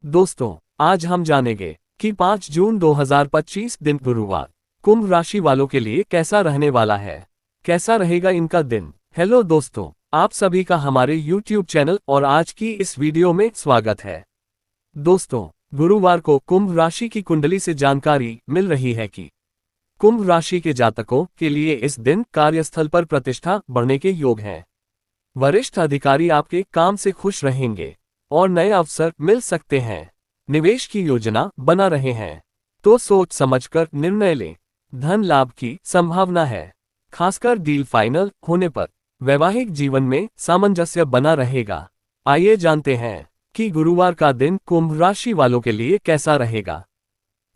दोस्तों, आज हम जानेंगे कि 5 जून 2025 दिन गुरुवार कुंभ राशि वालों के लिए कैसा रहने वाला है। कैसा रहेगा इनका दिन। हेलो दोस्तों, आप सभी का हमारे YouTube चैनल और आज की इस वीडियो में स्वागत है। दोस्तों, गुरुवार को कुंभ राशि की कुंडली से जानकारी मिल रही है कि कुंभ राशि के जातकों के लिए इस दिन कार्यस्थल पर प्रतिष्ठा बढ़ने के योग हैं। वरिष्ठ अधिकारी आपके काम से खुश रहेंगे और नए अवसर मिल सकते हैं। निवेश की योजना बना रहे हैं तो सोच समझकर निर्णय लें। धन लाभ की संभावना है, खासकर डील फाइनल होने पर। वैवाहिक जीवन में सामंजस्य बना रहेगा। आइए जानते हैं कि गुरुवार का दिन कुंभ राशि वालों के लिए कैसा रहेगा।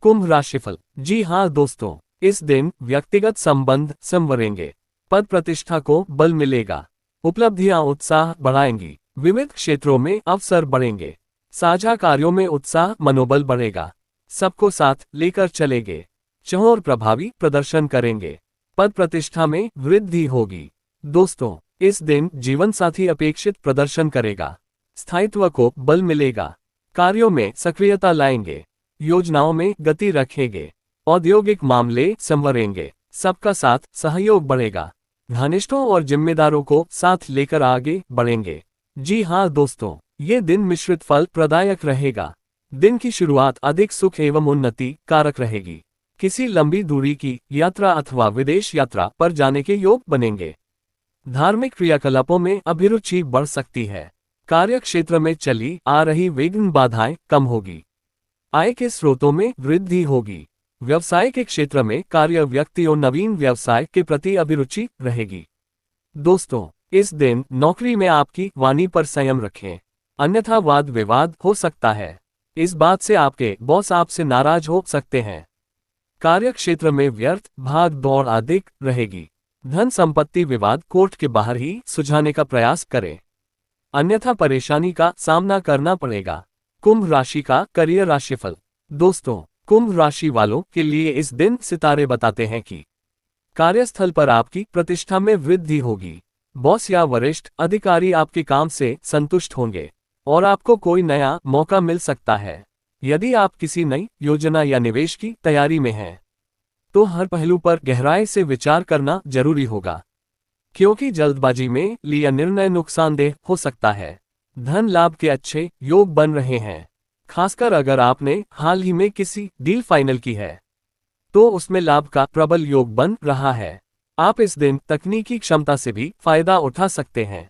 कुंभ राशिफल। जी हाँ दोस्तों, इस दिन व्यक्तिगत संबंध संवरेंगे, पद प्रतिष्ठा को बल मिलेगा, उपलब्धियां उत्साह बढ़ाएंगी, विविध क्षेत्रों में अवसर बढ़ेंगे, साझा कार्यों में उत्साह मनोबल बढ़ेगा, सबको साथ लेकर चलेंगे, चहुर प्रभावी प्रदर्शन करेंगे, पद प्रतिष्ठा में वृद्धि होगी। दोस्तों, इस दिन जीवन साथी अपेक्षित प्रदर्शन करेगा, स्थायित्व को बल मिलेगा, कार्यों में सक्रियता लाएंगे, योजनाओं में गति रखेंगे, औद्योगिक मामले संवरेंगे, सबका साथ सहयोग बढ़ेगा, घनिष्ठों और जिम्मेदारों को साथ लेकर आगे बढ़ेंगे। जी हाँ दोस्तों, ये दिन मिश्रित फल प्रदायक रहेगा। दिन की शुरुआत अधिक सुख एवं उन्नति कारक रहेगी। किसी लंबी दूरी की यात्रा अथवा विदेश यात्रा पर जाने के योग बनेंगे। धार्मिक क्रियाकलापों में अभिरुचि बढ़ सकती है। कार्य क्षेत्र में चली आ रही विघ्न बाधाएं कम होगी। आय के स्रोतों में वृद्धि होगी। व्यवसाय के क्षेत्र में कार्य व्यक्तियों नवीन व्यवसाय के प्रति अभिरुचि रहेगी। दोस्तों, इस दिन नौकरी में आपकी वाणी पर संयम रखें, अन्यथा वाद विवाद हो सकता है। इस बात से आपके बॉस आपसे नाराज हो सकते हैं। कार्य क्षेत्र में व्यर्थ भाग दौड़ अधिक रहेगी। धन संपत्ति विवाद कोर्ट के बाहर ही सुलझाने का प्रयास करें, अन्यथा परेशानी का सामना करना पड़ेगा। कुंभ राशि का करियर राशिफल। दोस्तों, कुंभ राशि वालों के लिए इस दिन सितारे बताते हैं कि कार्यस्थल पर आपकी प्रतिष्ठा में वृद्धि होगी। बॉस या वरिष्ठ अधिकारी आपके काम से संतुष्ट होंगे और आपको कोई नया मौका मिल सकता है। यदि आप किसी नई योजना या निवेश की तैयारी में हैं, तो हर पहलू पर गहराई से विचार करना जरूरी होगा, क्योंकि जल्दबाजी में लिया निर्णय नुकसानदेह हो सकता है। धन लाभ के अच्छे योग बन रहे हैं, खासकर अगर आपने हाल ही में किसी डील फाइनल की है तो उसमें लाभ का प्रबल योग बन रहा है। आप इस दिन तकनीकी क्षमता से भी फायदा उठा सकते हैं।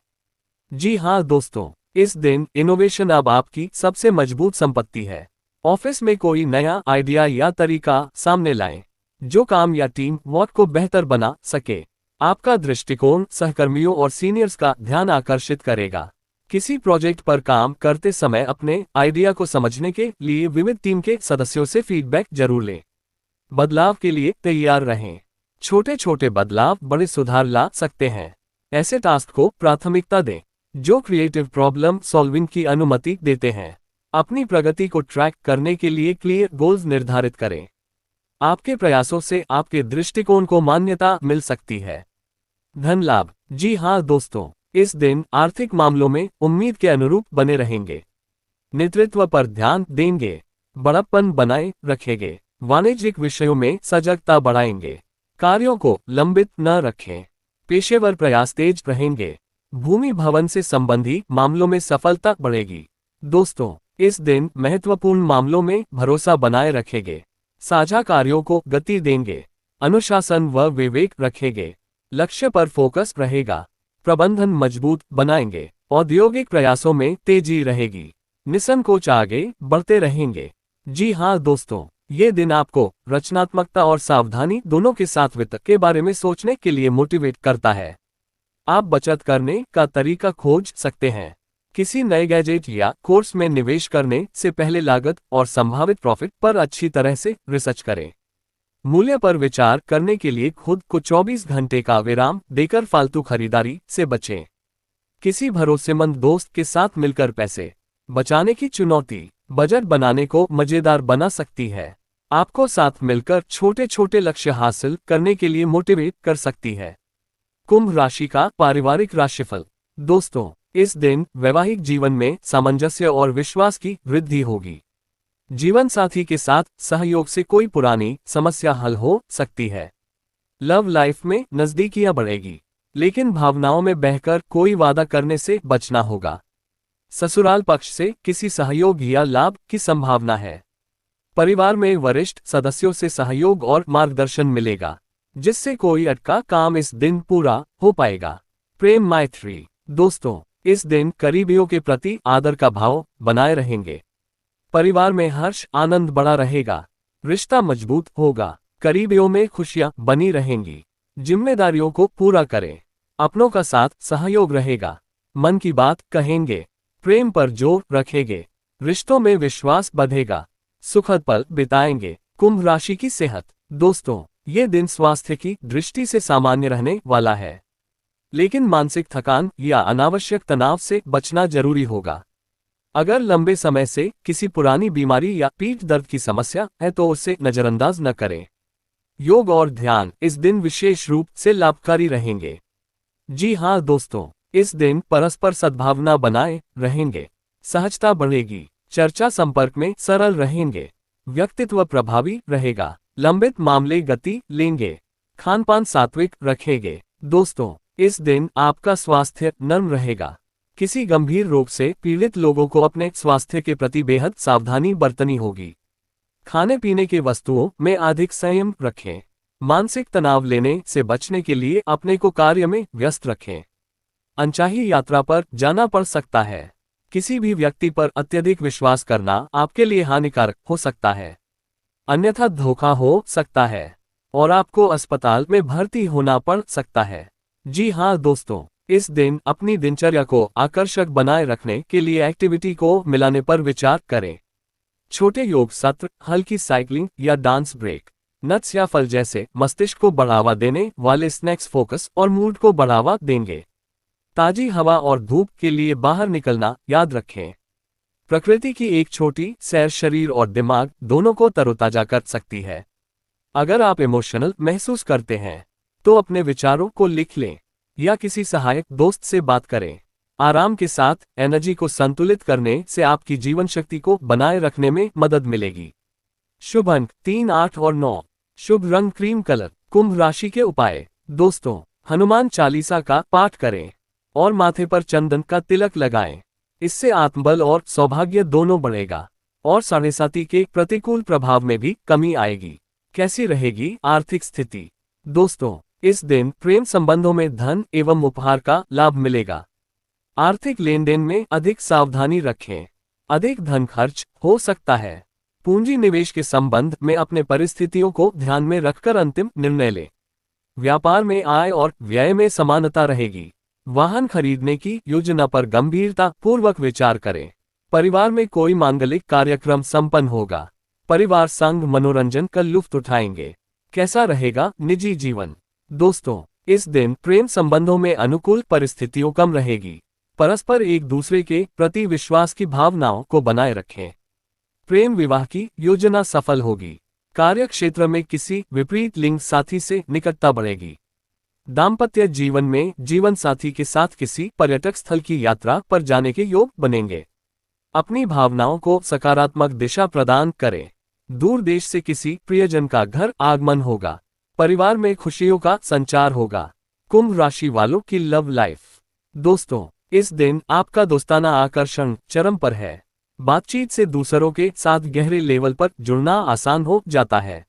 जी हाँ दोस्तों, इस दिन इनोवेशन अब आपकी सबसे मजबूत संपत्ति है। ऑफिस में कोई नया आइडिया या तरीका सामने लाएं, जो काम या टीम वर्क को बेहतर बना सके। आपका दृष्टिकोण सहकर्मियों और सीनियर्स का ध्यान आकर्षित करेगा। किसी प्रोजेक्ट पर काम करते समय अपने आइडिया को समझने के लिए विविध टीम के सदस्यों से फीडबैक जरूर लें। बदलाव के लिए तैयार रहें। छोटे छोटे बदलाव बड़े सुधार ला सकते हैं। ऐसे टास्क को प्राथमिकता दें जो क्रिएटिव प्रॉब्लम सॉल्विंग की अनुमति देते हैं। अपनी प्रगति को ट्रैक करने के लिए क्लियर गोल्स निर्धारित करें। आपके प्रयासों से आपके दृष्टिकोण को मान्यता मिल सकती है। धन लाभ। जी हाँ दोस्तों, इस दिन आर्थिक मामलों में उम्मीद के अनुरूप बने रहेंगे। नेतृत्व पर ध्यान देंगे, बड़प्पन बनाए रखेंगे, वाणिज्यिक विषयों में सजगता बढ़ाएंगे, कार्यों को लंबित न रखें, पेशेवर प्रयास तेज रहेंगे, भूमि भवन से संबंधी मामलों में सफलता बढ़ेगी। दोस्तों, इस दिन महत्वपूर्ण मामलों में भरोसा बनाए रखेंगे, साझा कार्यों को गति देंगे, अनुशासन व विवेक रखेंगे, लक्ष्य पर फोकस रहेगा, प्रबंधन मजबूत बनाएंगे, औद्योगिक प्रयासों में तेजी रहेगी, निसंकोच आगे बढ़ते रहेंगे। जी हाँ दोस्तों, ये दिन आपको रचनात्मकता और सावधानी दोनों के साथ वित्त के बारे में सोचने के लिए मोटिवेट करता है। आप बचत करने का तरीका खोज सकते हैं। किसी नए गैजेट या कोर्स में निवेश करने से पहले लागत और संभावित प्रॉफिट पर अच्छी तरह से रिसर्च करें। मूल्य पर विचार करने के लिए खुद को 24 घंटे का विराम देकर फालतू खरीदारी से बचें। किसी भरोसेमंद दोस्त के साथ मिलकर पैसे बचाने की चुनौती बजट बनाने को मजेदार बना सकती है। आपको साथ मिलकर छोटे छोटे लक्ष्य हासिल करने के लिए मोटिवेट कर सकती है। कुंभ राशि का पारिवारिक राशिफल। दोस्तों, इस दिन वैवाहिक जीवन में सामंजस्य और विश्वास की वृद्धि होगी। जीवन साथी के साथ सहयोग से कोई पुरानी समस्या हल हो सकती है। लव लाइफ में नजदीकियां बढ़ेगी, लेकिन भावनाओं में बहकर कोई वादा करने से बचना होगा। ससुराल पक्ष से किसी सहयोग या लाभ की संभावना है। परिवार में वरिष्ठ सदस्यों से सहयोग और मार्गदर्शन मिलेगा, जिससे कोई अटका काम इस दिन पूरा हो पाएगा। प्रेम मैत्री। दोस्तों, इस दिन करीबियों के प्रति आदर का भाव बनाए रहेंगे। परिवार में हर्ष आनंद बढ़ा रहेगा, रिश्ता मजबूत होगा, करीबियों में खुशियां बनी रहेंगी। जिम्मेदारियों को पूरा करें, अपनों का साथ सहयोग रहेगा, मन की बात कहेंगे, प्रेम पर जोर रखेंगे, रिश्तों में विश्वास बढ़ेगा, सुखद पल बिताएंगे। कुंभ राशि की सेहत। दोस्तों, ये दिन स्वास्थ्य की दृष्टि से सामान्य रहने वाला है, लेकिन मानसिक थकान या अनावश्यक तनाव से बचना जरूरी होगा। अगर लंबे समय से किसी पुरानी बीमारी या पीठ दर्द की समस्या है तो उसे नजरअंदाज न करें। योग और ध्यान इस दिन विशेष रूप से लाभकारी रहेंगे। जी हाँ दोस्तों, इस दिन परस्पर सद्भावना बनाए रहेंगे, सहजता बढ़ेगी, चर्चा संपर्क में सरल रहेंगे, व्यक्तित्व प्रभावी रहेगा, लंबित मामले गति लेंगे, खानपान सात्विक रखेंगे। दोस्तों, इस दिन आपका स्वास्थ्य नर्म रहेगा। किसी गंभीर रोग से पीड़ित लोगों को अपने स्वास्थ्य के प्रति बेहद सावधानी बरतनी होगी। खाने पीने के वस्तुओं में अधिक संयम रखें। मानसिक तनाव लेने से बचने के लिए अपने को कार्य में व्यस्त रखें। अनचाही यात्रा पर जाना पड़ सकता है। किसी भी व्यक्ति पर अत्यधिक विश्वास करना आपके लिए हानिकारक हो सकता है, अन्यथा धोखा हो सकता है और आपको अस्पताल में भर्ती होना पड़ सकता है। जी हाँ दोस्तों, इस दिन अपनी दिनचर्या को आकर्षक बनाए रखने के लिए एक्टिविटी को मिलाने पर विचार करें। छोटे योग सत्र, हल्की साइकिलिंग या डांस ब्रेक, नट्स या फल जैसे मस्तिष्क को बढ़ावा देने वाले स्नैक्स फोकस और मूड को बढ़ावा देंगे। ताजी हवा और धूप के लिए बाहर निकलना याद रखें। प्रकृति की एक छोटी सैर शरीर और दिमाग दोनों को तरोताजा कर सकती है। अगर आप इमोशनल महसूस करते हैं तो अपने विचारों को लिख लें या किसी सहायक दोस्त से बात करें। आराम के साथ एनर्जी को संतुलित करने से आपकी जीवन शक्ति को बनाए रखने में मदद मिलेगी। शुभ अंक 3, 8 और 9। शुभ रंग क्रीम कलर। कुंभ राशि के उपाय। दोस्तों, हनुमान चालीसा का पाठ करें और माथे पर चंदन का तिलक लगाएं। इससे आत्मबल और सौभाग्य दोनों बढ़ेगा और साढ़ेसाती के प्रतिकूल प्रभाव में भी कमी आएगी। कैसी रहेगी आर्थिक स्थिति? दोस्तों, इस दिन प्रेम संबंधों में धन एवं उपहार का लाभ मिलेगा। आर्थिक लेन देन में अधिक सावधानी रखें, अधिक धन खर्च हो सकता है। पूंजी निवेश के संबंध में अपने परिस्थितियों को ध्यान में रखकर अंतिम निर्णय लें। व्यापार में आय और व्यय में समानता रहेगी। वाहन खरीदने की योजना पर गंभीरता पूर्वक विचार करें। परिवार में कोई मांगलिक कार्यक्रम संपन्न होगा। परिवार संग मनोरंजन का लुत्फ उठाएंगे। कैसा रहेगा निजी जीवन? दोस्तों, इस दिन प्रेम संबंधों में अनुकूल परिस्थितियों कम रहेगी। परस्पर एक दूसरे के प्रति विश्वास की भावनाओं को बनाए रखें। प्रेम विवाह की योजना सफल होगी। कार्य क्षेत्र में किसी विपरीत लिंग साथी से निकटता बढ़ेगी। दाम्पत्य जीवन में जीवन साथी के साथ किसी पर्यटक स्थल की यात्रा पर जाने के योग बनेंगे। अपनी भावनाओं को सकारात्मक दिशा प्रदान करें। दूर देश से किसी प्रियजन का घर आगमन होगा। परिवार में खुशियों का संचार होगा। कुंभ राशि वालों की लव लाइफ। दोस्तों, इस दिन आपका दोस्ताना आकर्षण चरम पर है। बातचीत से दूसरों के साथ गहरे लेवल पर जुड़ना आसान हो जाता है।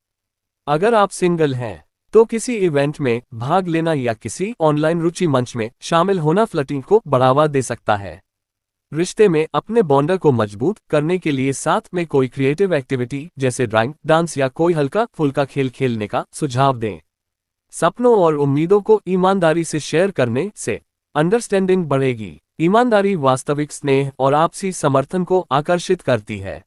अगर आप सिंगल हैं तो किसी इवेंट में भाग लेना या किसी ऑनलाइन रुचि मंच में शामिल होना फ्लर्टिंग को बढ़ावा दे सकता है। रिश्ते में अपने बॉन्ड को मजबूत करने के लिए साथ में कोई क्रिएटिव एक्टिविटी जैसे ड्राइंग, डांस या कोई हल्का फुल्का खेल खेलने का सुझाव दें। सपनों और उम्मीदों को ईमानदारी से शेयर करने से अंडरस्टैंडिंग बढ़ेगी। ईमानदारी वास्तविक स्नेह और आपसी समर्थन को आकर्षित करती है।